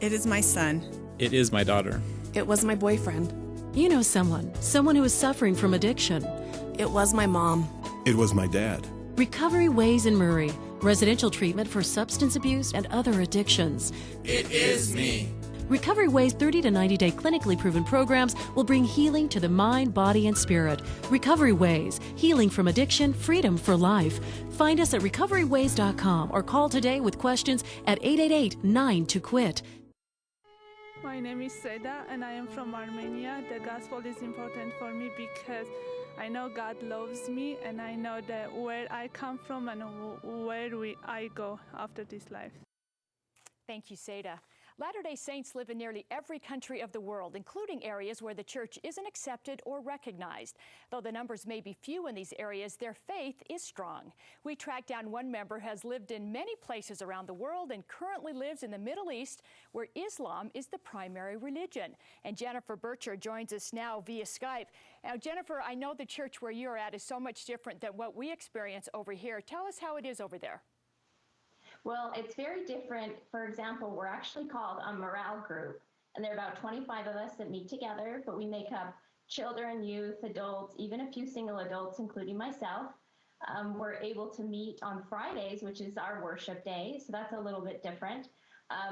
It is my son. It is my daughter. It was my boyfriend. You know someone who is suffering from addiction. It was my mom. It was my dad. Recovery Ways in Murray, residential treatment for substance abuse and other addictions. It is me. Recovery Ways 30 to 90-day clinically proven programs will bring healing to the mind, body, and spirit. Recovery Ways, healing from addiction, freedom for life. Find us at recoveryways.com or call today with questions at 888-9-TO-QUIT. My name is Seda and I am from Armenia. The gospel is important for me because I know God loves me and I know that where I come from and where I go after this life. Thank you, Seda. Latter-day Saints live in nearly every country of the world, including areas where the church isn't accepted or recognized. Though the numbers may be few in these areas, their faith is strong. We tracked down one member who has lived in many places around the world and currently lives in the Middle East, where Islam is the primary religion. And Jennifer Bircher joins us now via Skype. Now, Jennifer, I know the church where you're at is so much different than what we experience over here. Tell us how it is over there. Well, it's very different. For example, we're actually called a morale group, and there are about 25 of us that meet together, but we make up children, youth, adults, even a few single adults, including myself. We're able to meet on Fridays, which is our worship day, so that's a little bit different.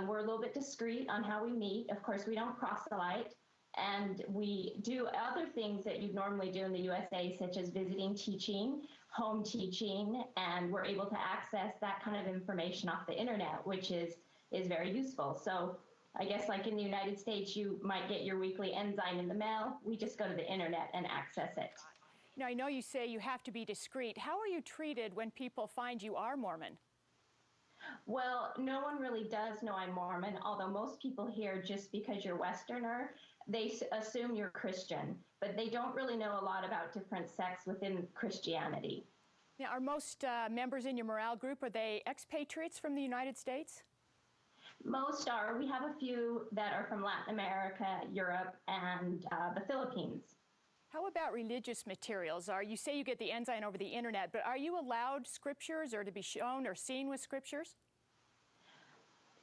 We're a little bit discreet on how we meet. Of course, we don't proselyte, and we do other things that you'd normally do in the USA, such as visiting teaching, home teaching, and we're able to access that kind of information off the internet, which is very useful. So I guess like in the United States, you might get your weekly enzyme in the mail. We just go to the internet and access it. Now, I know you say you have to be discreet. How are you treated when people find you are Mormon? Well, no one really does know I'm Mormon, although most people here, just because you're Westerner, they assume you're Christian, but they don't really know a lot about different sects within Christianity. Now, are most members in your morale group, are they expatriates from the United States? Most are. We have a few that are from Latin America, Europe, and the Philippines. How about religious materials? You say you get the ensign over the internet, but are you allowed scriptures or to be shown or seen with scriptures?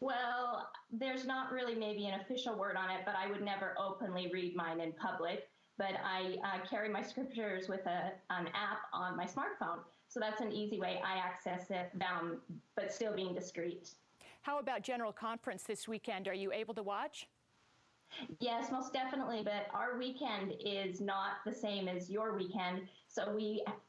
Well, there's not really maybe an official word on it, but I would never openly read mine in public. But I carry my scriptures with an app on my smartphone. So that's an easy way I access it, but still being discreet. How about General Conference this weekend? Are you able to watch? Yes, most definitely, but our weekend is not the same as your weekend. So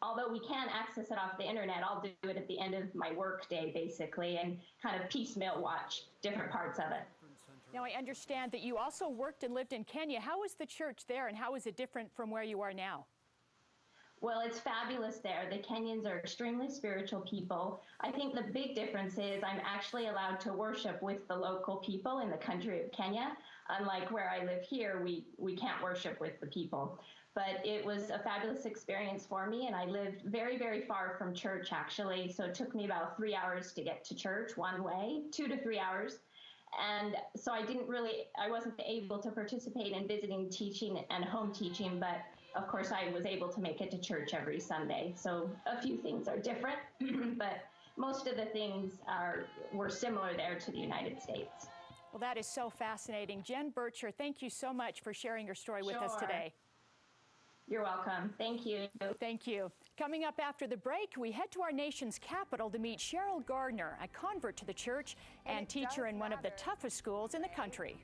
although we can access it off the internet, I'll do it at the end of my work day, basically, and kind of piecemeal watch different parts of it. Now, I understand that you also worked and lived in Kenya. How is the church there, and how is it different from where you are now? Well, it's fabulous there. The Kenyans are extremely spiritual people. I think the big difference is I'm actually allowed to worship with the local people in the country of Kenya. Unlike where I live here, we can't worship with the people. But it was a fabulous experience for me, and I lived very, very far from church, actually. So it took me about 3 hours to get to church one way, 2 to 3 hours. And so I wasn't able to participate in visiting teaching and home teaching, but of course I was able to make it to church every Sunday. So a few things are different, but most of the things were similar there to the United States. Well, that is so fascinating. Jen Bircher, thank you so much for sharing your story with us today. You're welcome. Thank you. Thank you. Coming up after the break, we head to our nation's capital to meet Cheryl Gardner, a convert to the church and teacher in one of the toughest schools in the country.